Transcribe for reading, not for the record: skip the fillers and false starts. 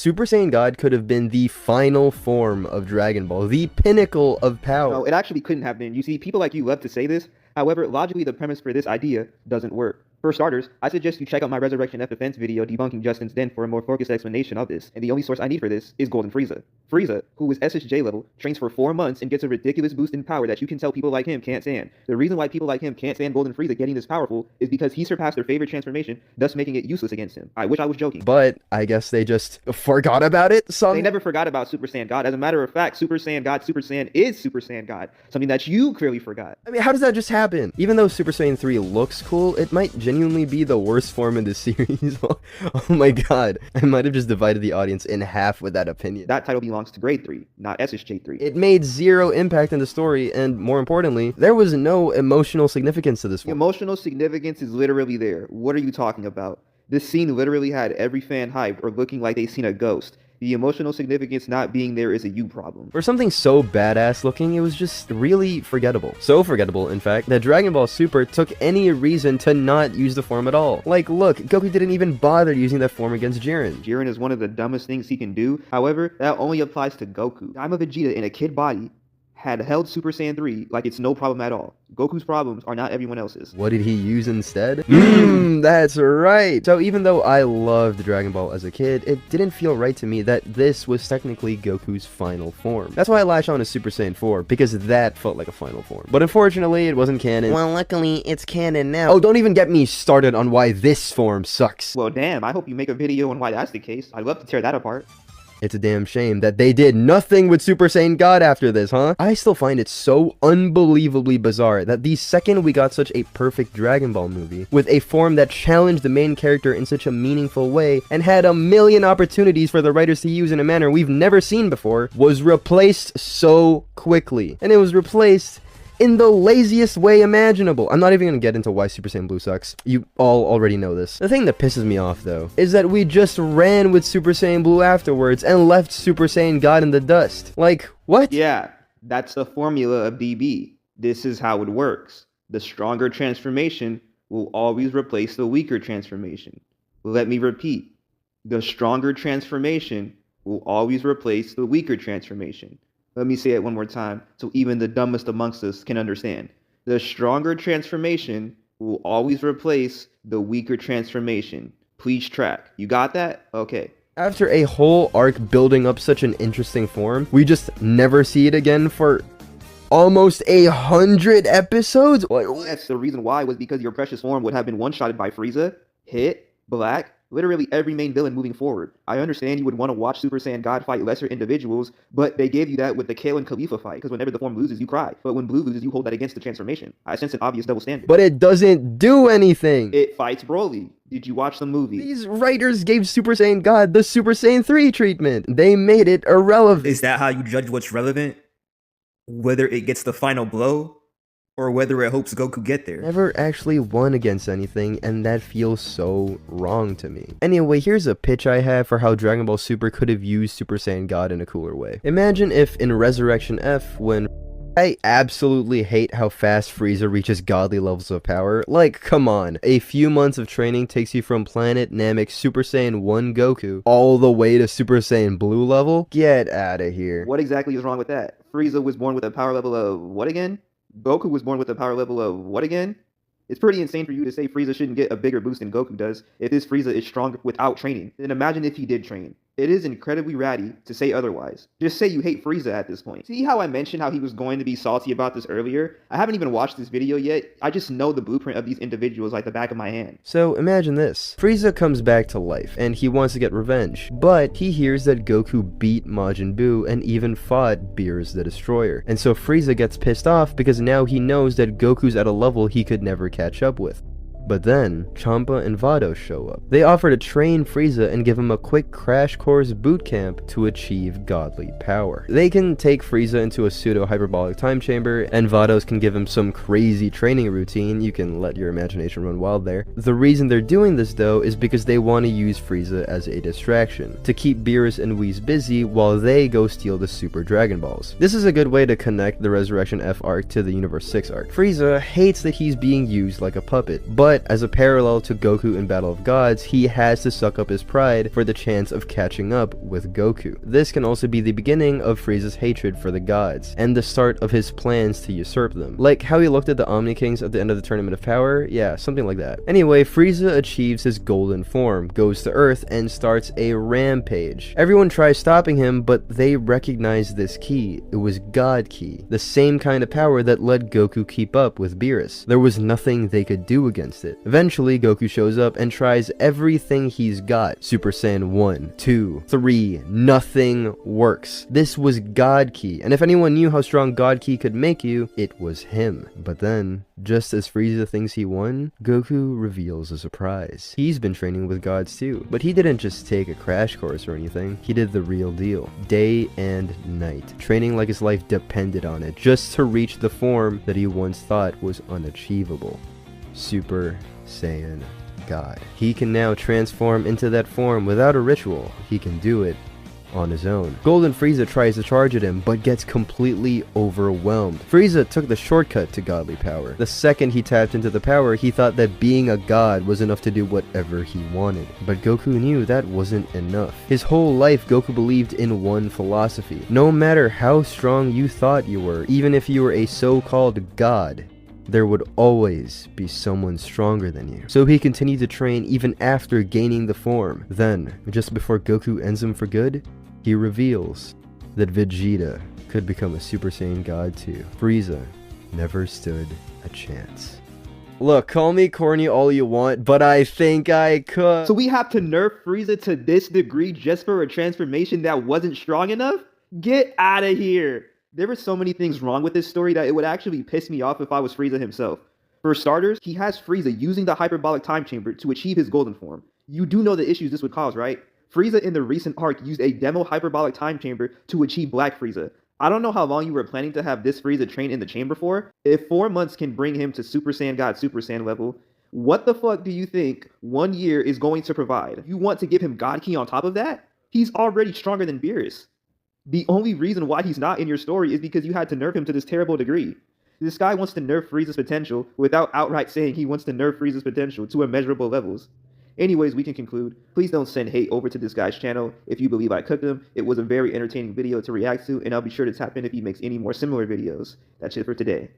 Super Saiyan God could have been the final form of Dragon Ball, the pinnacle of power. No, it actually couldn't have been. You see, people like you love to say this. However, logically, the premise for this idea doesn't work. For starters, I suggest you check out my Resurrection F defense video debunking Justin's Den for a more focused explanation of this, and the only source I need for this is Golden Frieza. Frieza, who is SSJ level, trains for 4 months and gets a ridiculous boost in power that you can tell people like him can't stand. The reason why people like him can't stand Golden Frieza getting this powerful is because he surpassed their favorite transformation, thus making it useless against him. I wish I was joking. But I guess they just forgot about it. They never forgot about Super Saiyan God. As a matter of fact, Super Saiyan God, Super Saiyan is Super Saiyan God, something that you clearly forgot. I mean, how does that just happen? Even though Super Saiyan 3 looks cool, it might genuinely be the worst form in the series. Oh my god, I might have just divided the audience in half with that opinion. That title belongs to Grade 3, not SSJ 3. It made zero impact in the story, and more importantly, there was no emotional significance to this The form. emotional significance is literally there. What are you talking about? This scene literally had every fan hyped or looking like they seen a ghost. The emotional significance not being there is a you problem. For something so badass looking, it was just really forgettable. So forgettable, in fact, that Dragon Ball Super took any reason to not use the form at all. Like, look, Goku didn't even bother using that form against Jiren. Jiren is one of the dumbest things he can do. However, that only applies to Goku. I'm a Vegeta in a kid body had held Super Saiyan 3 like it's no problem at all. Goku's problems are not everyone else's. What did he use instead? That's right! So even though I loved Dragon Ball as a kid, it didn't feel right to me that this was technically Goku's final form. That's why I latched on to Super Saiyan 4, because that felt like a final form. But unfortunately, it wasn't canon. Well, luckily, it's canon now. Oh, don't even get me started on why this form sucks. Well, damn, I hope you make a video on why that's the case. I'd love to tear that apart. It's a damn shame that they did nothing with Super Saiyan God after this, huh? I still find it so unbelievably bizarre that the second we got such a perfect Dragon Ball movie, with a form that challenged the main character in such a meaningful way, and had a million opportunities for the writers to use in a manner we've never seen before, was replaced so quickly. And it was replaced in the laziest way imaginable. I'm not even gonna get into why Super Saiyan Blue sucks. You all already know this. The thing that pisses me off, though, is that we just ran with Super Saiyan Blue afterwards and left Super Saiyan God in the dust. Like, what? Yeah, that's the formula of DB. This is how it works. The stronger transformation will always replace the weaker transformation. Let me repeat. The stronger transformation will always replace the weaker transformation. Let me say it one more time so even the dumbest amongst us can understand. The stronger transformation will always replace the weaker transformation. Please track. You got that? Okay. After a whole arc building up such an interesting form, we just never see it again for almost 100 episodes? That's the reason why was because your precious form would have been one-shotted by Frieza, Hit, Black, literally every main villain moving forward. I understand you would want to watch Super Saiyan God fight lesser individuals, but they gave you that with the Kale and Khalifa fight, because whenever the form loses, you cry. But when Blue loses, you hold that against the transformation. I sense an obvious double standard. But it doesn't do anything. It fights Broly. Did you watch the movie? These writers gave Super Saiyan God the Super Saiyan 3 treatment. They made it irrelevant. Is that how you judge what's relevant? Whether it gets the final blow? Or whether it hopes Goku get there. Never actually won against anything, and that feels so wrong to me. Anyway, here's a pitch I have for how Dragon Ball Super could have used Super Saiyan God in a cooler way. Imagine if in Resurrection F, when I absolutely hate how fast Frieza reaches godly levels of power. Like, come on. A few months of training takes you from Planet Namek Super Saiyan 1 Goku all the way to Super Saiyan Blue level? Get out of here. What exactly is wrong with that? Frieza was born with a power level of what again? Goku was born with a power level of what again? It's pretty insane for you to say Frieza shouldn't get a bigger boost than Goku does if this Frieza is strong without training. Then imagine if he did train. It is incredibly ratty to say otherwise. Just say you hate Frieza at this point. See how I mentioned how he was going to be salty about this earlier? I haven't even watched this video yet. I just know the blueprint of these individuals like the back of my hand. So imagine this. Frieza comes back to life and he wants to get revenge, but he hears that Goku beat Majin Buu and even fought Beerus the Destroyer. And so Frieza gets pissed off because now he knows that Goku's at a level he could never catch up with. But then, Champa and Vado show up. They offer to train Frieza and give him a quick crash course boot camp to achieve godly power. They can take Frieza into a pseudo-hyperbolic time chamber, and Vados can give him some crazy training routine. You can let your imagination run wild there. The reason they're doing this though is because they want to use Frieza as a distraction, to keep Beerus and Whis busy while they go steal the Super Dragon Balls. This is a good way to connect the Resurrection F arc to the Universe 6 arc. Frieza hates that he's being used like a puppet, but But as a parallel to Goku in Battle of Gods, he has to suck up his pride for the chance of catching up with Goku. This can also be the beginning of Frieza's hatred for the gods, and the start of his plans to usurp them. Like how he looked at the Omni Kings at the end of the Tournament of Power? Yeah, something like that. Anyway, Frieza achieves his golden form, goes to Earth, and starts a rampage. Everyone tries stopping him, but they recognize this key. It was God Ki, the same kind of power that let Goku keep up with Beerus. There was nothing they could do against it. Eventually, Goku shows up and tries everything he's got. Super Saiyan 1, 2, 3, nothing works. This was God Ki, and if anyone knew how strong God Ki could make you, it was him. But then, just as Frieza thinks he won, Goku reveals a surprise. He's been training with gods too, but he didn't just take a crash course or anything. He did the real deal. Day and night, training like his life depended on it, just to reach the form that he once thought was unachievable. Super Saiyan God. He can now transform into that form without a ritual. He can do it on his own. Golden Frieza tries to charge at him, but gets completely overwhelmed. Frieza took the shortcut to godly power. The second he tapped into the power, he thought that being a god was enough to do whatever he wanted. But Goku knew that wasn't enough. His whole life, Goku believed in one philosophy. No matter how strong you thought you were, even if you were a so-called god, there would always be someone stronger than you. So he continued to train even after gaining the form. Then, just before Goku ends him for good, he reveals that Vegeta could become a Super Saiyan God too. Frieza never stood a chance. Look, call me corny all you want, but I think I could. So we have to nerf Frieza to this degree just for a transformation that wasn't strong enough? Get out of here. There were so many things wrong with this story that it would actually piss me off if I was Frieza himself. For starters, he has Frieza using the hyperbolic time chamber to achieve his golden form. You do know the issues this would cause, right? Frieza in the recent arc used a demo hyperbolic time chamber to achieve Black Frieza. I don't know how long you were planning to have this Frieza train in the chamber for. If 4 months can bring him to Super Saiyan God Super Saiyan level, what the fuck do you think 1 year is going to provide? You want to give him God Ki on top of that? He's already stronger than Beerus. The only reason why he's not in your story is because you had to nerf him to this terrible degree. This guy wants to nerf Frieza's potential without outright saying he wants to nerf Frieza's potential to immeasurable levels. Anyways, we can conclude. Please don't send hate over to this guy's channel if you believe I cooked him. It was a very entertaining video to react to, and I'll be sure to tap in if he makes any more similar videos. That's it for today.